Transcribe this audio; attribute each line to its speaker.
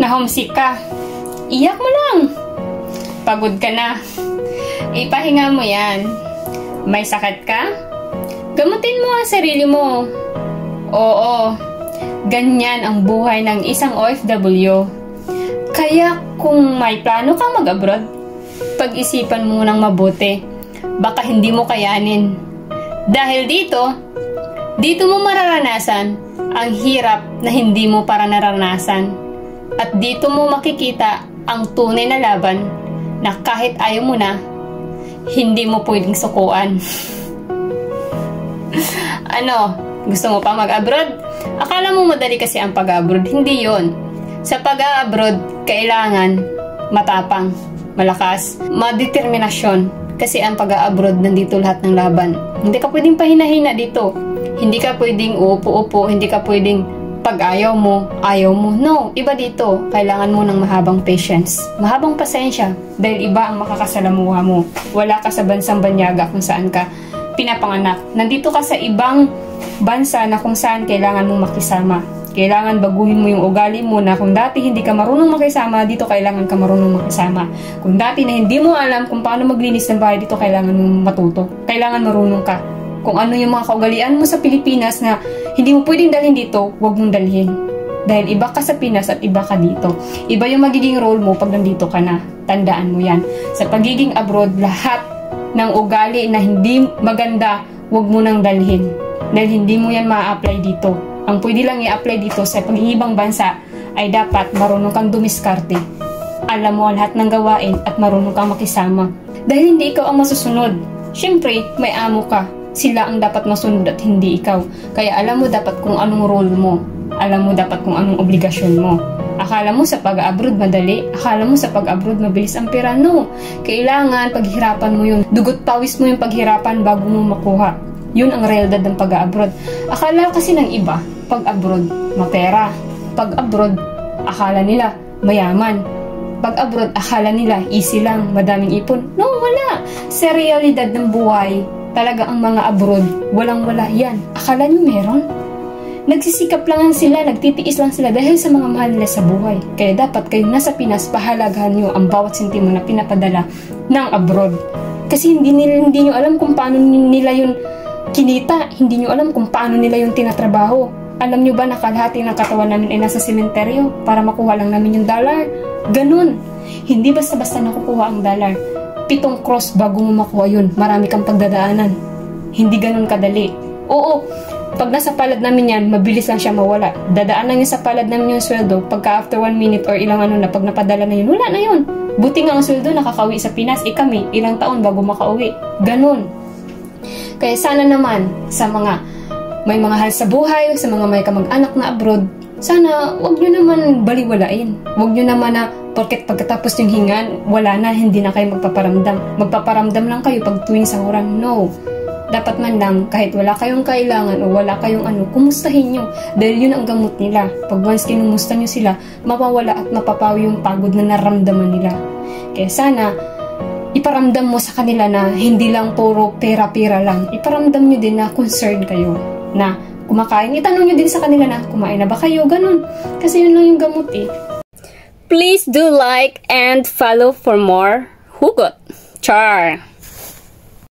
Speaker 1: Na-homesick ka. Iyak mo lang. Pagod ka na. Ipahinga mo yan. May sakit ka? Gamutin mo ang sarili mo. Oo, ganyan ang buhay ng isang OFW. Kaya kung may plano kang mag-abroad, pag-isipan mo nang mabuti. Baka hindi mo kayanin. Dahil dito mo mararanasan ang hirap na hindi mo para naranasan. At dito mo makikita ang tunay na laban na kahit ayaw mo na, hindi mo pwedeng sukuan. Ano, gusto mo pa mag-abroad? Akala mo madali kasi ang pag-abroad. Hindi yon. Sa pag-abroad, kailangan matapang, malakas, madeterminasyon. Kasi ang pag-abroad, nandito lahat ng laban. Hindi ka pwedeng pahina-hina dito. Hindi ka pwedeng uupo-upo, hindi ka pwedeng pag ayaw mo. No, iba dito. Kailangan mo ng mahabang patience, mahabang pasensya. Dahil iba ang makakasalamuha mo. Wala ka sa bansang banyaga kung saan ka pinapanganak. Nandito ka sa ibang bansa na kung saan kailangan mong makisama. Kailangan baguhin mo yung ugali mo na kung dati hindi ka marunong makisama, dito kailangan ka marunong makisama. Kung dati na hindi mo alam kung paano maglinis ng bahay, dito kailangan mong matuto. Kailangan marunong ka. Kung ano yung mga kaugalian mo sa Pilipinas na hindi mo pwedeng dalhin dito, huwag mong dalhin. Dahil iba ka sa Pinas at iba ka dito. Iba yung magiging role mo pag nandito ka na. Tandaan mo yan. Sa pagiging abroad, lahat ng ugali na hindi maganda, huwag mo nang dalhin. Dahil hindi mo yan ma-apply dito. Ang pwede lang i-apply dito sa pag-iibang bansa ay dapat marunong kang dumiskarte. Alam mo lahat ng gawain at marunong kang makisama. Dahil hindi ikaw ang masusunod. Siyempre, may amo ka. Sila ang dapat masunod at hindi ikaw. Kaya alam mo dapat kung anong role mo. Alam mo dapat kung anong obligasyon mo. Akala mo sa pag-abroad madali? Akala mo sa pag-abroad mabilis ang pera? No. Kailangan paghirapan mo yun. Dugot pawis mo yung paghirapan bago mo makuha. Yun ang realidad ng pag-abroad. Akala kasi ng iba, pag-abroad, mapera. Pag-abroad, akala nila, mayaman. Pag-abroad, akala nila, easy lang, madaming ipon. No, wala. Sa realidad ng buhay, talaga ang mga abroad, walang-wala yan. Akala nyo meron? Nagsisikap lang sila, nagtitiis lang sila dahil sa mga mahal nila sa buhay. Kaya dapat kayong nasa Pinas, pahalagahan nyo ang bawat sentimo na pinapadala ng abroad. Kasi hindi nyo alam kung paano nila yun kinita, hindi nyo alam kung paano nila yung tinatrabaho. Alam nyo ba na kalahati ng katawan namin ay nasa sementeryo para makuha lang namin yung dollar? Ganun. Hindi basta-basta nakukuha ang dollar. 7 cross bago mo makuha yun. Marami kang pagdadaanan. Hindi ganun kadali. Oo, pag nasa palad namin yan, mabilis lang siya mawala. Dadaan lang yun sa palad namin yung sweldo. Pagka after 1 minute or ilang ano na, pag napadala na yun, wala na yun. Buti nga ang sweldo nakakauwi sa Pinas. Kami, ilang taon bago makauwi. Ganun. Kaya sana naman sa mga may mga hal sa buhay, sa mga may kamag-anak na abroad, sana wag nyo naman baliwalain. Wag nyo naman na porket pagkatapos yung hingan, wala na, hindi na kayo magpaparamdam. Magpaparamdam lang kayo pag tuwing sahuran. No. Dapat man lang, kahit wala kayong kailangan o wala kayong ano, kumustahin nyo. Dahil yun ang gamot nila. Pag once kinumusta nyo sila, mapawala at mapapawi yung pagod na naramdaman nila. Kaya sana, iparamdam mo sa kanila na hindi lang puro pera-pera lang. Iparamdam nyo din na concerned kayo. Na kumakain, itanong nyo din sa kanila na kumain na ba kayo, ganun. Kasi yun lang yung gamot eh. Please do like and follow for more hugot. Char!